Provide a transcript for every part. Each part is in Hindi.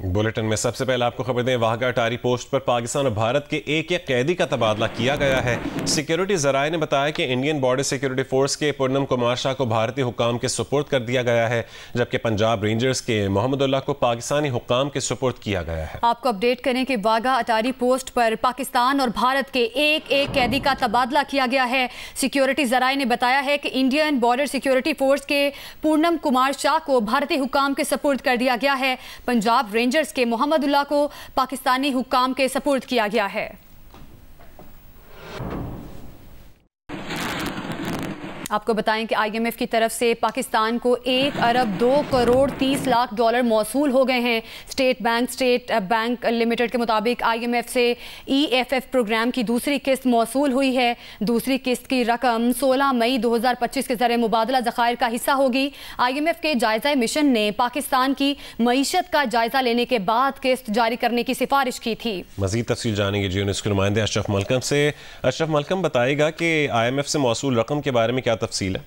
बुलेटिन में सबसे पहले आपको खबर दें, वाघा अटारी पोस्ट पर पाकिस्तान और भारत के एक कैदी का तबादला किया गया है। सिक्योरिटी जराए ने बताया कि इंडियन बॉर्डर सिक्योरिटी फोर्स के पूनम कुमार शाह को भारतीय हुकाम के सुपुर्द कर दिया गया है, जबकि पंजाब रेंजर्स के मोहम्मदुल्लाह को पाकिस्तानी हुकाम के सुपुर्द किया गया है। आपको अपडेट करें कि वाघा अटारी पोस्ट पर पाकिस्तान और भारत के एक कैदी का तबादला किया गया है। सिक्योरिटी जराए ने बताया है कि इंडियन बॉर्डर सिक्योरिटी फोर्स के पूनम कुमार शाह को भारतीय हुकाम के सुपुर्द कर दिया गया है। पंजाब रेंजर्स के मोहम्मदुल्लाह को पाकिस्तानी हुक्काम के सपुर्द किया गया है। आपको बताएं कि आईएमएफ की तरफ से पाकिस्तान को 1 अरब 2 करोड़ 30 लाख डॉलर मौसूल हो गए हैं। स्टेट बैंक लिमिटेड के मुताबिक आईएमएफ से ईएफएफ प्रोग्राम की दूसरी किस्त मौसूल हुई है। दूसरी किस्त की रकम 16 मई 2025 के ज़रिए मुबादला ज़खायर का हिस्सा होगी। आईएमएफ के जायजा मिशन ने पाकिस्तान की मईशत का जायजा लेने के बाद किस्त जारी करने की सिफारिश की थी। मजीद तफसील जानेंगे जी न्यूज़ के नुमाइंदे अशरफ मलकम से। अशरफ मलकम बताएगा कि आईएमएफ से मौसूल रकम के बारे में क्या तफसील है?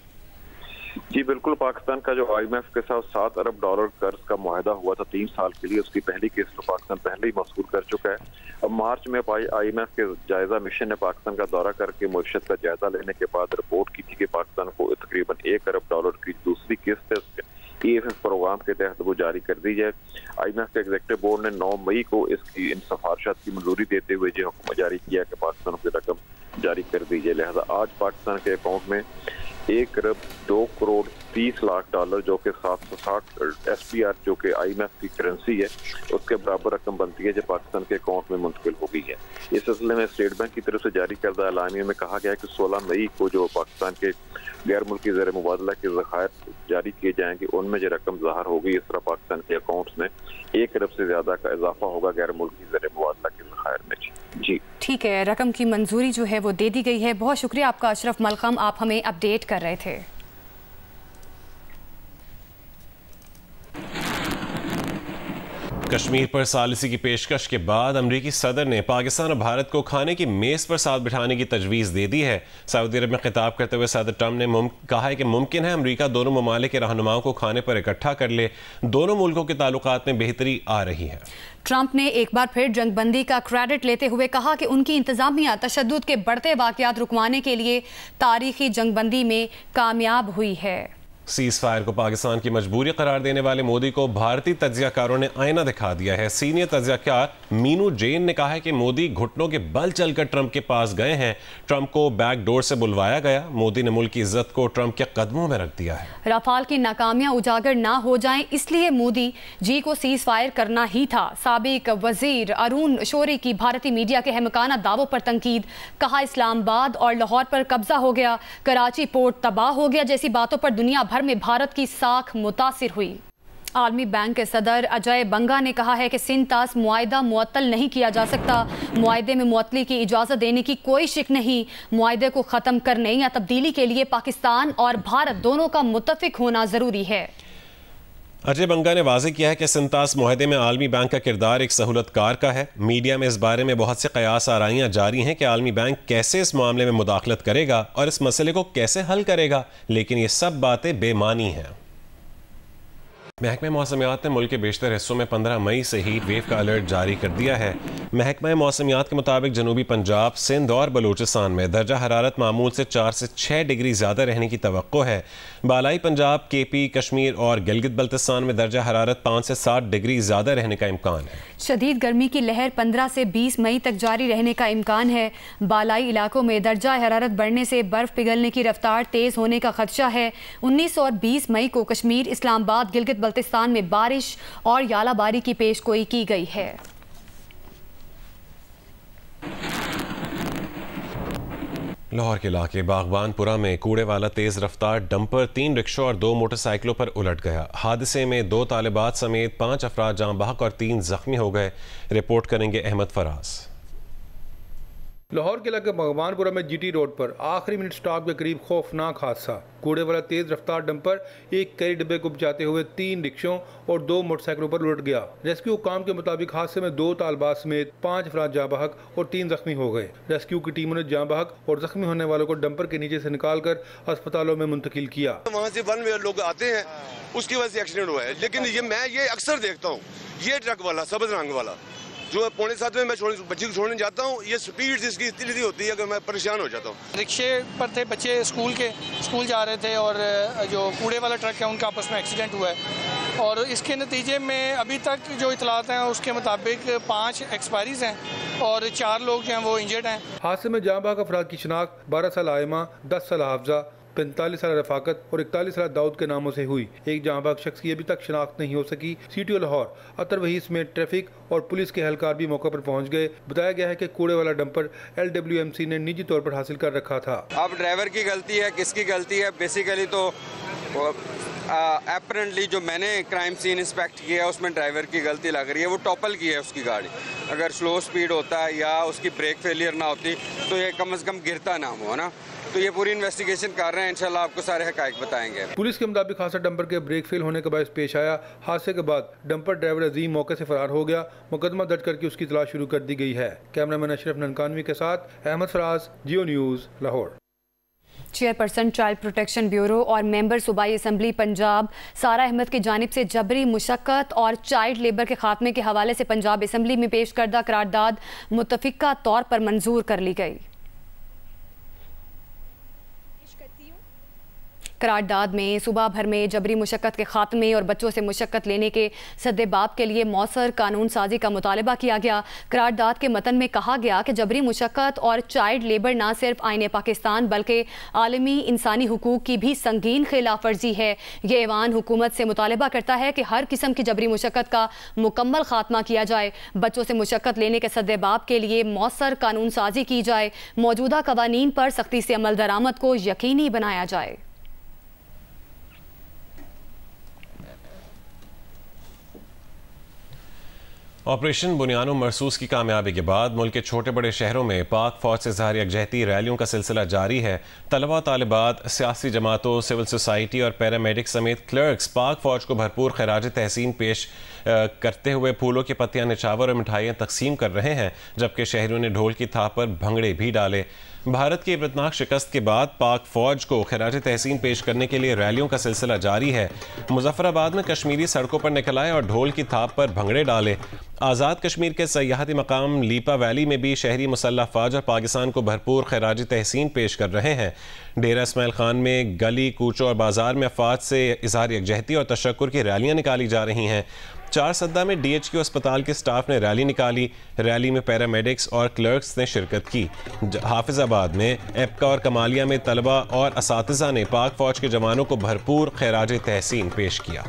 जी बिल्कुल, पाकिस्तान का जो आईएमएफ के साथ 7 अरब डॉलर कर्ज का मुआहदा हुआ था 3 साल के लिए, उसकी पहली किस्त तो पाकिस्तान पहले ही मौसूल कर चुका है। अब मार्च में आईएमएफ के जायजा मिशन ने पाकिस्तान का दौरा करके मईशत का जायजा लेने के बाद रिपोर्ट की थी कि पाकिस्तान को तकरीबन 1 अरब डॉलर की दूसरी किस्त है ईएफएफ प्रोग्राम के तहत वो जारी कर दी जाए। आईएमएफ के एग्जीक्यूटिव बोर्ड ने 9 मई को इसकी इन सिफारिशात की मंजूरी देते हुए जो हुक्म जारी किया कि पाकिस्तान की रकम जारी कर दी जाए। लिहाजा आज पाकिस्तान के अकाउंट में 1 अरब 2 करोड़ 30 लाख डॉलर जो कि 760 एसपीआर जो कि आईएमएफ की करेंसी है उसके बराबर रकम बनती है जो पाकिस्तान के अकाउंट में मुंतकिल हो गई है। इस सिलसिले में स्टेट बैंक की तरफ से जारी करदा एलानिया में कहा गया है कि 16 मई को जो पाकिस्तान के गैर मुल्की ज़र मुबादला के ज़खायर जारी किए जाएंगे उनमें जो रकम ज़ाहिर होगी। इस तरह पाकिस्तान के अकाउंट्स में 1 अरब से ज़्यादा का इजाफा होगा गैर मुल्की ज़र मुबादला के ज़खायर में। जी ठीक है, रकम की मंजूरी जो है वो दे दी गई है। बहुत शुक्रिया आपका अशरफ मलकम, आप हमें अपडेट कर रहे थे। कश्मीर पर सालिसी की पेशकश के बाद अमरीकी सदर ने पाकिस्तान और भारत को खाने की मेज़ पर साथ बिठाने की तजवीज़ दे दी है। सऊदी अरब में खिताब करते हुए सदर ट्रंप ने कहा है कि मुमकिन है अमरीका दोनों ममालिक के रहनुमाओं को खाने पर इकट्ठा कर ले। दोनों मुल्कों के ताल्लुकात में बेहतरी आ रही है। ट्रंप ने एक बार फिर जंगबंदी का क्रेडिट लेते हुए कहा कि उनकी इंतजामिया तशद्दुद के बढ़ते वाक़यात रुकवाने के लिए तारीखी जंगबंदी में कामयाब हुई है। सीज फायर को पाकिस्तान की मजबूरी करार देने वाले मोदी को भारतीय तज्जियाकारों ने आईना दिखा दिया है। सीनियर तज्जियाकार मीनू जैन ने कहा है कि मोदी घुटनों के बल चलकर ट्रंप के पास गए हैं। ट्रंप को बैक डोर से बुलवाया गया। मोदी ने मुल्क की इज्जत को ट्रंप के कदमों में रख दिया है। राफाल की नाकामियां उजागर ना हो जाएं, इसलिए मोदी जी को सीज फायर करना ही था। साबिक वजीर अरुण शौरी की भारतीय मीडिया के अहमकाना दावों पर तंकीद। कहा इस्लामाबाद और लाहौर पर कब्जा हो गया, कराची पोर्ट तबाह हो गया जैसी बातों पर दुनिया भर में भारत की साख मुतासिर हुई। आलमी बैंक के सदर अजय बंगा ने कहा है कि सिंतास मुआहिदा मुअत्तल नहीं किया जा सकता। मुआहिदे में मुअत्तली की इजाज़त देने की कोई शिक नहीं। मुआहिदे को ख़त्म करने या तब्दीली के लिए पाकिस्तान और भारत दोनों का मुत्तफिक होना ज़रूरी है। अजय बंगा ने वाज़ेह किया है कि सिंतास मुआहदे में आलमी बैंक का किरदार एक सहूलतकार का है। मीडिया में इस बारे में बहुत से कयास आराइयाँ जारी हैं कि आलमी बैंक कैसे इस मामले में मुदाखलत करेगा और इस मसले को कैसे हल करेगा, लेकिन ये सब बातें बेमानी हैं। महकमा मौसमियात ने मुल्क के बेशतर हिस्सों में 15 मई से हीट वेव का अलर्ट जारी कर दिया है। महकमा मौसमियात के मुताबिक जनूबी पंजाब, सिंध और बलूचिस्तान में दर्जा हरारत मामूल से 4 से 6 डिग्री ज़्यादा रहने की तवक्को है। बालाई पंजाब, केपी, कश्मीर और गिलगित बल्तिस्तान में दर्जा हरारत 5 से 7 डिग्री ज़्यादा रहने का इम्कान है। शदीद गर्मी की लहर 15 से 20 मई तक जारी रहने का इम्कान है। बालाई इलाकों में दर्जा हरारत बढ़ने से बर्फ़ पिघलने की रफ्तार तेज़ होने का खदशा है। 19 और 20 मई को कश्मीर, इस्लामाबाद, गिलगित बल्तिस्तान में बारिश और यालाबारी की पेशगोई की गई है। लाहौर के इलाके बागबानपुरा में कूड़े वाला तेज रफ्तार डंपर 3 रिक्शों और 2 मोटरसाइकिलों पर उलट गया। हादसे में 2 तालिबात समेत 5 अफराद जाँ बहक और 3 जख्मी हो गए। रिपोर्ट करेंगे अहमद फराज। लाहौर के इलाके भगवानपुरा में GT रोड पर आखिरी मिनट स्टॉप के करीब खौफनाक हादसा। कूड़े वाला तेज रफ्तार डंपर एक कैरी डिब्बे को बचाते हुए 3 रिक्शों और 2 मोटरसाइकिलों पर उलट गया। रेस्क्यू हुकाम के मुताबिक हादसे में 2 तालबाज समेत 5 अफराद जाँ बहक और 3 जख्मी हो गए। रेस्क्यू की टीमों ने जाँ बहक और जख्मी होने वालों को डंपर के नीचे से निकालकर अस्पतालों में मुंतकिल किया। वहाँ से वन में लोग आते हैं, उसकी वजह से एक्सीडेंट हुआ है। लेकिन मैं ये अक्सर देखता हूँ, ये ट्रक वाला सब्ज रंग वाला जो 6:45 में मैं बच्ची को छोड़ने जाता हूँ, ये स्पीड इसकी इतनी होती है कि मैं परेशान हो जाता हूँ। रिक्शे पर थे बच्चे, स्कूल जा रहे थे और जो कूड़े वाला ट्रक है उनका आपस में एक्सीडेंट हुआ है और इसके नतीजे में अभी तक जो इतलात हैं उसके मुताबिक 5 एक्सपायरीज हैं और 4 लोग जो हैं वो इंजर्ड हैं। हादसे में जाँ बहक अफराद की शनाख्त 12 साल आयमा, 10 साल हाफजा, 45 साल रफाकत और 41 साल दाऊद के नामों से हुई। एक जाँ बहक शख्स की अभी तक शनाख्त नहीं हो सकी। CTO लाहौर अतर वही समेत ट्रैफिक और पुलिस के एहलकार भी मौके पर पहुंच गए। बताया गया है कि कूड़े वाला डंपर LWMC ने निजी तौर पर हासिल कर रखा था। अब ड्राइवर की गलती है, किसकी गलती है? बेसिकली तो एपरेंटली जो मैंने क्राइम सीन इंस्पेक्ट किया उसमें ड्राइवर की गलती लग रही है। वो टॉपल की है उसकी गाड़ी। अगर स्लो स्पीड होता है या उसकी ब्रेक फेलियर ना होती तो ये कम से कम गिरता ना हो ना। तो ये पूरी इन्वेस्टिगेशन कर रहे हैं, इंशाल्लाह आपको सारे हकायक बताएंगे। पुलिस के मुताबिक हादसा डंपर के ब्रेक फेल होने का बायस पेश आया। हादसे के बाद डंपर ड्राइवर अजीम मौके से फरार हो गया। मुकदमा दर्ज करके उसकी तलाश शुरू कर दी गई है। कैमरामैन अशरफ ननकानवी के साथ Ahmad Faraz, Geo news, Lahore. Chairperson child protection bureau और मेंबर सूबाई असम्बली पंजाब सारा अहमद की जानिब से जबरी मुशक्कत और चाइल्ड लेबर के खात्मे के हवाले से पंजाब असम्बली में पेश करदा करारदाद मुतफिका तौर पर मंजूर कर ली गई। करारदाद में सूबा भर में जबरी मुशक्कत के खात्मे और बच्चों से मुशक्कत लेने के सद्देबाब के लिए मौसर कानून साजी का मुतालबा किया गया। करारदाद के मतन में कहा गया कि जबरी मुशक्कत और चाइल्ड लेबर न सिर्फ आईन पाकिस्तान बल्कि आलमी इंसानी हुकूक की भी संगीन खिलाफ वर्जी है। ये ऐवान हुकूमत से मुतालबा करता है कि हर किस्म की जबरी मुशक्कत का मुकम्मल खात्मा किया जाए। बच्चों से मुशक्कत लेने के सद्देबाब के लिए मौसर कानून साजी की जाए। मौजूदा कवानीन पर सख्ती से अमल दरामद को यकीनी बनाया जाए। ऑपरेशन बुनियानो मरसूस की कामयाबी के बाद मुल्क के छोटे बड़े शहरों में पाक फौज से ज़ाहिर यकजहती रैलियों का सिलसिला जारी है। तलबा, तालिबात, सियासी जमातों, सिविल सोसाइटी और पैरामेडिक समेत क्लर्क्स पाक फौज को भरपूर खराज तहसीन पेश करते हुए फूलों की पत्तियां निछावर और मिठाइयाँ तकसीम कर रहे हैं, जबकि शहरियों ने ढोल की थाप पर भंगड़े भी डाले। भारत की इबरतनाक शिकस्त के बाद पाक फौज को खराज तहसीन पेश करने के लिए रैलियों का सिलसिला जारी है। मुजफ्फराबाद में कश्मीरी सड़कों पर निकल आए और ढोल की थाप पर भंगड़े डाले। आज़ाद कश्मीर के सयाहती मकाम लीपा वैली में भी शहरी मुसल्लह फौज और पाकिस्तान को भरपूर खराज तहसीन पेश कर रहे हैं। डेरा इस्माइल खान में गली कूचों और बाजार में अफवाज से इज़हार यकजहती और तशक्कुर की रैलियाँ निकाली जा रही हैं। 4 सद्दा में DHQ अस्पताल के स्टाफ ने रैली निकाली। रैली में पैरामेडिक्स और क्लर्क्स ने शिरकत की। हाफिजाबाद में एप्का और कमालिया में तलबा और असातिज़ा ने पाक फौज के जवानों को भरपूर खैराज तहसीन पेश किया।